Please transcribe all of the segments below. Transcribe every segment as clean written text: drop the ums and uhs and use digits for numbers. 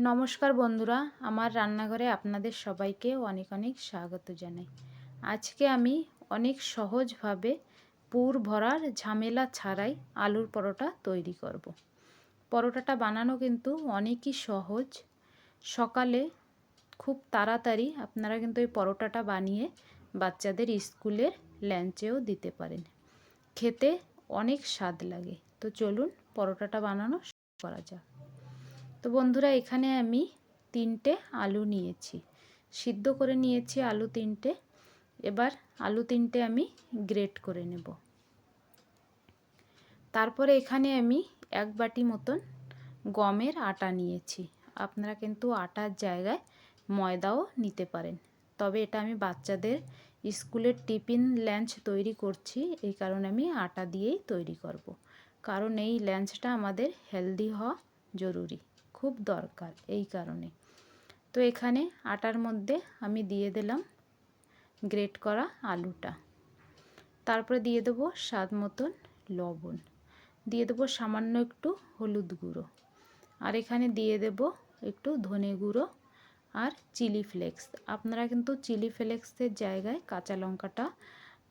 নমস্কার বন্ধুরা, আমার রান্নাঘরে আপনাদের সবাইকে অনেক অনেক স্বাগত জানাই। আজকে আমি অনেক সহজভাবে পুর ভরার ঝামেলা ছাড়াই আলুর পরোটা তৈরি করব। পরোটাটা বানানো কিন্তু অনেকই সহজ। সকালে খুব তাড়াতাড়ি আপনারা কিন্তু এই পরোটাটা বানিয়ে বাচ্চাদের স্কুলের লাঞ্চেও দিতে পারেন। খেতে অনেক স্বাদ লাগে। তো চলুন পরোটাটা বানানো শুরু করা যাক। তো বন্ধুরা, এখানে আমি 3টে আলু নিয়েছি, সিদ্ধ করে নিয়েছি আলু 3টে। এবার আলু 3টে আমি গ্রেট করে নেব। তারপরে এখানে আমি 1 বাটি মতন গমের আটা নিয়েছি। আপনারা কিন্তু আটার জায়গায় ময়দাও নিতে পারেন, তবে এটা আমি বাচ্চাদের স্কুলের টিফিন লাঞ্চ তৈরি করছি, এই কারণে আমি আটা দিয়েই তৈরি করব। কারণ এই লাঞ্চটা আমাদের হেলদি হওয়া জরুরি, খুব দরকার, এই কারণে। তো এখানে আটার মধ্যে আমি দিয়ে দিলাম গ্রেট করা আলুটা। তারপরে দিয়ে দেবো স্বাদ মতন লবণ, দিয়ে দেবো সামান্য একটু হলুদ গুঁড়ো, আর এখানে দিয়ে দেব একটু ধনে গুঁড়ো আর চিলি ফ্লেক্স। আপনারা কিন্তু চিলি ফ্লেক্সের জায়গায় কাঁচা লঙ্কাটা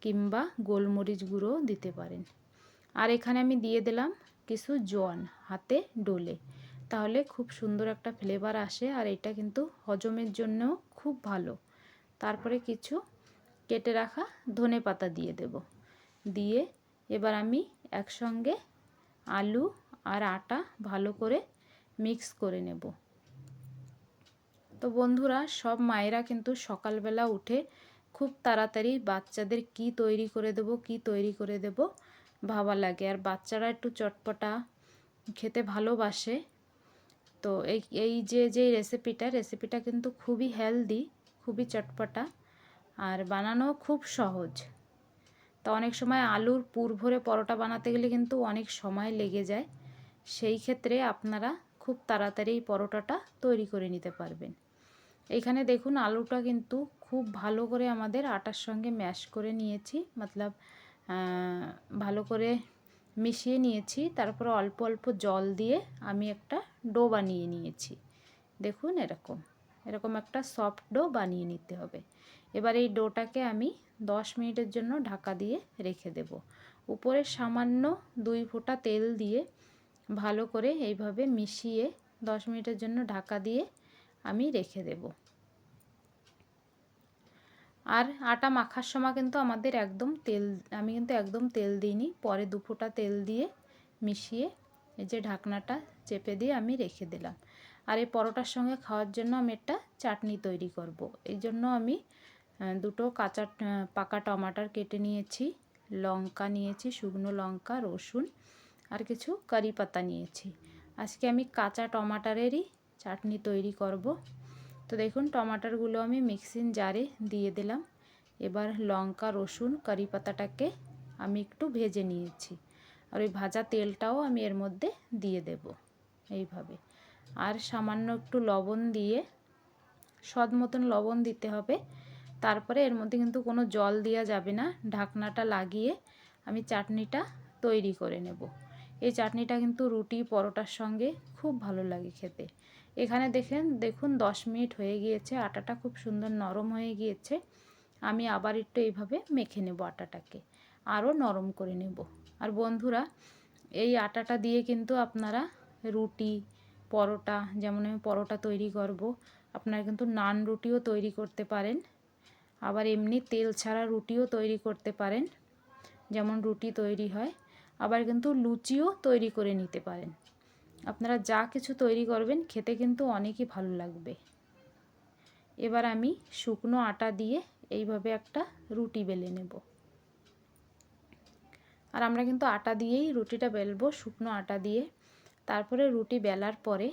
কিংবা গোলমরিচ গুঁড়ো দিতে পারেন। আর এখানে আমি দিয়ে দিলাম কিছু জোয়ান হাতে ডলে, তাহলে খুব সুন্দর একটা ফ্লেভার আসে, আর এটা কিন্তু হজমের জন্য খুব ভালো। তারপরে কিছু কেটে রাখা ধনে পাতা দিয়ে দেব। দিয়ে এবার আমি একসঙ্গে আলু আর আটা ভালো করে মিক্স করে নেব। তো বন্ধুরা, সব মায়েরা কিন্তু সকালবেলা উঠে খুব তাড়াতাড়ি বাচ্চাদের কি তৈরি করে দেব ভাবা লাগে, আর বাচ্চারা একটু চটপটা খেতে ভালোবাসে। তো এই যে রেসিপিটা কিন্তু খুবই হেলদি, খুবই চটপটা, আর বানানো খুব সহজ। তো অনেক সময় আলুর পুর ভরে পরোটা বানাতে গেলে কিন্তু অনেক সময় লেগে যায়, সেই ক্ষেত্রে আপনারা খুব তাড়াতাড়ি এই পরোটাটা তৈরি করে নিতে পারবেন। এইখানে দেখুন আলুটা কিন্তু খুব ভালো করে আমাদের আটার সঙ্গে ম্যাশ করে নিয়েছি, মতলব ভালো করে মিশিয়ে নিয়েছি। তারপর অল্প অল্প জল দিয়ে আমি একটা ডো বানিয়ে নিয়েছি। দেখুন এরকম একটা সফট ডো বানিয়ে নিতে হবে। এবার এই ডোটাকে আমি 10 মিনিটের জন্য ঢাকা দিয়ে রেখে দেব। উপরে সামান্য 2 ফোঁটা তেল দিয়ে ভালো করে এইভাবে মিশিয়ে 10 মিনিটের জন্য ঢাকা দিয়ে আমি রেখে দেব। আর আটা মাখার সময় কিন্তু আমি কিন্তু একদম তেল দিইনি, পরে 2 ফোঁটা তেল দিয়ে মিশিয়ে এই যে ঢাকনাটা চেপে দিয়ে আমি রেখে দিলাম। আর এই পরোটার সঙ্গে খাওয়ার জন্য আমি একটা চাটনি তৈরি করব। এই জন্য আমি 2টো পাকা টমাটার কেটে নিয়েছি, লঙ্কা নিয়েছি, শুকনো লঙ্কা, রসুন আর কিছু কারি পাতা নিয়েছি। আজকে আমি কাঁচা টমাটারেরই চাটনি তৈরি করব। তো দেখুন টমাটারগুলো আমি মিক্সিং জারে দিয়ে দিলাম। এবার লঙ্কা, রসুন, কারি পাতাটাকে আমি একটু ভেজে নিয়েছি, আর ওই ভাজা তেলটাও আমি এর মধ্যে দিয়ে দেব এইভাবে। আর সামান্য একটু লবণ দিয়ে, স্বাদ মতন লবণ দিতে হবে। তারপরে এর মধ্যে কিন্তু কোনো জল দেওয়া যাবে না, ঢাকনাটা লাগিয়ে আমি চাটনিটা তৈরি করে নেব। এই চাটনিটা কিন্তু রুটি পরোটার সঙ্গে খুব ভালো লাগে খেতে। এখানে দেখুন 10 মিনিট হয়ে গিয়েছে, আটাটা খুব সুন্দর নরম হয়ে গিয়েছে। আমি আবার একটু এইভাবে মেখে নেব, আটাটাকে আরও নরম করে নেব। আর বন্ধুরা, এই আটাটা দিয়ে কিন্তু আপনারা রুটি, পরোটা, যেমন আমি পরোটা তৈরি করব, আপনারা কিন্তু নান রুটিও তৈরি করতে পারেন। আবার এমনি তেল ছাড়া রুটিও তৈরি করতে পারেন, যেমন রুটি তৈরি হয়। আবার কিন্তু লুচিও তৈরি করে নিতে পারেন। আপনারা যা কিছু তৈরি করবেন খেতে কিন্তু অনেকই ভালো লাগবে। এবার আমি শুকনো আটা দিয়ে এইভাবে একটা রুটি বেলে নেব। আর আমরা কিন্তু আটা দিয়েই রুটিটা বেলবো, শুকনো আটা দিয়ে। তারপরে রুটি বেলার পরে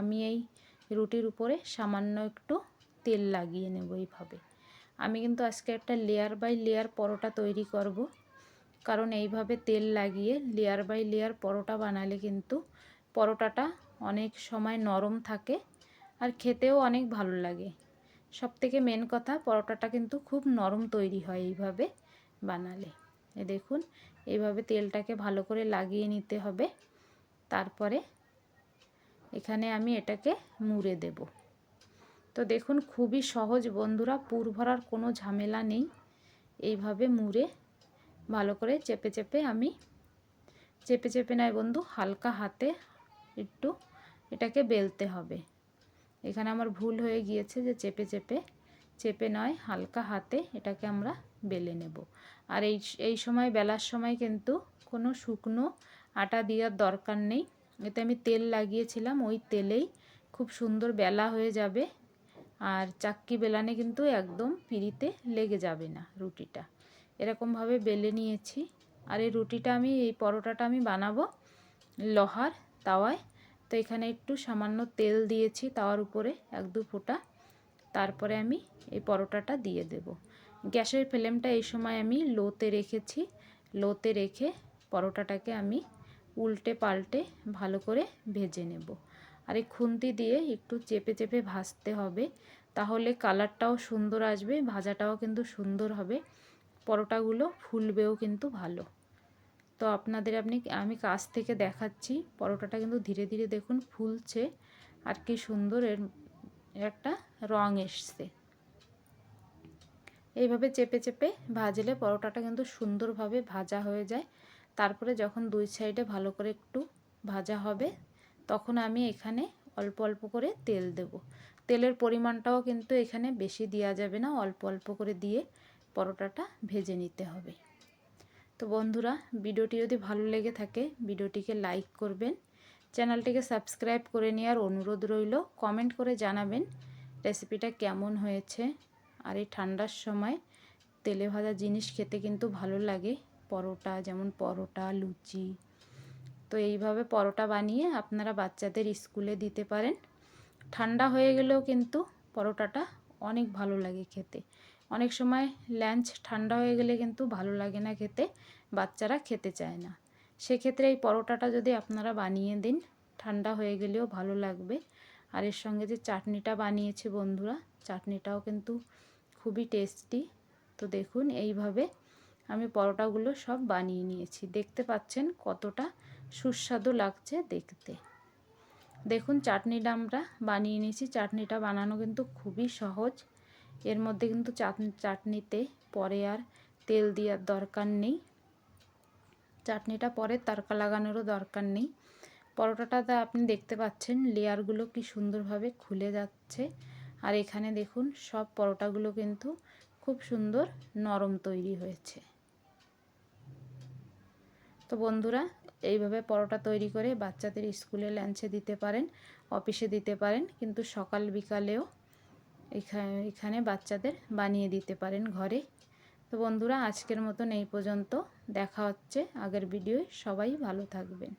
আমি এই রুটির উপরে সামান্য একটু তেল লাগিয়ে নেব এইভাবে। আমি কিন্তু আজকে একটা লেয়ার বাই লেয়ার পরোটা তৈরি করব, কারণ এইভাবে তেল লাগিয়ে লেয়ার বাই লেয়ার পরোটা বানালে কিন্তু পরোটাটা অনেক সময় নরম থাকে আর খেতেও অনেক ভালো লাগে। সবথেকে মেন কথা, পরোটাটা কিন্তু খুব নরম তৈরি হয় এইভাবে বানালে। দেখুন এইভাবে তেলটাকে ভালো করে লাগিয়ে নিতে হবে। তারপরে এখানে আমি এটাকে মুড়ে দেব। তো দেখুন খুবই সহজ বন্ধুরা, পুর ভরার কোনো ঝামেলা নেই। এইভাবে মুড়ে ভালো করে চেপে চেপে নয় বন্ধু, হালকা হাতে একটু এটাকে বেলতে হবে। এখানে আমার ভুল হয়ে গিয়েছে যে চেপে নয়, হালকা হাতে এটাকে আমরা বেলে নেব। আর এই সময় বেলার সময় কিন্তু কোনো শুকনো আটা দেওয়ার দরকার নেই। এতে আমি তেল লাগিয়েছিলাম, ওই তেলেই খুব সুন্দর বেলা হয়ে যাবে। আর চাক্কি বেলানে কিন্তু একদম পিঁড়িতে লেগে যাবে না রুটিটা। এরকমভাবে বেলে নিয়েছি। আর এই রুটিটা এই পরোটাটা আমি বানাবো লোহার তাওয়ায়। তো এখানে একটু সামান্য তেল দিয়েছি তাওয়ার উপরে 1-2 ফোঁটা। তারপরে আমি এই পরোটাটা দিয়ে দেব। গ্যাসের ফ্লেমটা এই সময় আমি লোতে রেখেছি। লোতে রেখে পরোটাটাকে আমি উল্টে পাল্টে ভালো করে ভেজে নেব। আর এই খুন্তি দিয়ে একটু চেপে চেপে ভাজতে হবে, তাহলে কালারটাও সুন্দর আসবে, ভাজাটাও কিন্তু সুন্দর হবে, পরোটাগুলো ফুলবেও কিন্তু ভালো। তো আমি কাছ থেকে দেখাচ্ছি, পরোটাটা কিন্তু ধীরে ধীরে দেখুন ফুলছে আর কি সুন্দর এর একটা রং এসছে। এইভাবে চেপে চেপে ভাজলে পরোটাটা কিন্তু সুন্দরভাবে ভাজা হয়ে যায়। তারপরে যখন 2 সাইডে ভালো করে একটু ভাজা হবে, তখন আমি এখানে অল্প অল্প করে তেল দেব। তেলের পরিমাণটাও কিন্তু এখানে বেশি দেওয়া যাবে না, অল্প অল্প করে দিয়ে পরোটাটা ভেজে নিতে হবে। তো বন্ধুরা, ভিডিওটি যদি ভালো লেগে থাকে ভিডিওটিকে লাইক করবেন, চ্যানেলটিকে সাবস্ক্রাইব করে নেওয়ার অনুরোধ রইল। কমেন্ট করে জানাবেন রেসিপিটা কেমন হয়েছে। আর এই ঠান্ডার সময় তেলে ভাজা জিনিস খেতে কিন্তু ভালো লাগে, পরোটা, যেমন পরোটা, লুচি। তো এইভাবে পরোটা বানিয়ে আপনারা বাচ্চাদের স্কুলে দিতে পারেন। ঠান্ডা হয়ে গেলেও কিন্তু পরোটাটা অনেক ভালো লাগে খেতে। অনেক সময় লাঞ্চ ঠান্ডা হয়ে গেলে কিন্তু ভালো লাগে না খেতে, বাচ্চারা খেতে চায় না। সেক্ষেত্রে এই পরোটাটা যদি আপনারা বানিয়ে দিন, ঠান্ডা হয়ে গেলেও ভালো লাগবে। আর এর সঙ্গে যে চাটনিটা বানিয়েছি বন্ধুরা, চাটনিটাও কিন্তু খুবই টেস্টি। তো দেখুন এইভাবে আমি পরোটাগুলো সব বানিয়ে নিয়েছি। দেখতে পাচ্ছেন কতটা সুস্বাদু লাগছে দেখতে। দেখুন চাটনিটা আমরা বানিয়ে নিয়েছি। চাটনিটা বানানো কিন্তু খুবই সহজ। এর মধ্যে কিন্তু চাটনিতে পরে আর তেল দেওয়ার দরকার নেই, চাটনিটা পরে তড়কা লাগানোরও দরকার নেই। পরোটাটাতে আপনি দেখতে পাচ্ছেন লেয়ারগুলো কি সুন্দরভাবে খুলে যাচ্ছে। আর এখানে দেখুন সব পরোটাগুলো কিন্তু খুব সুন্দর নরম তৈরি হয়েছে। তো বন্ধুরা, এইভাবে পরোটা তৈরি করে বাচ্চাদের স্কুলে লাঞ্চে দিতে পারেন, অফিসে দিতে পারেন, কিন্তু সকাল বিকালেও এখানে বাচ্চাদের বানিয়ে দিতে পারেন ঘরে। তো বন্ধুরা, আজকের মতন এই পর্যন্ত। দেখা হচ্ছে আগের ভিডিওয়। সবাই ভালো থাকবেন।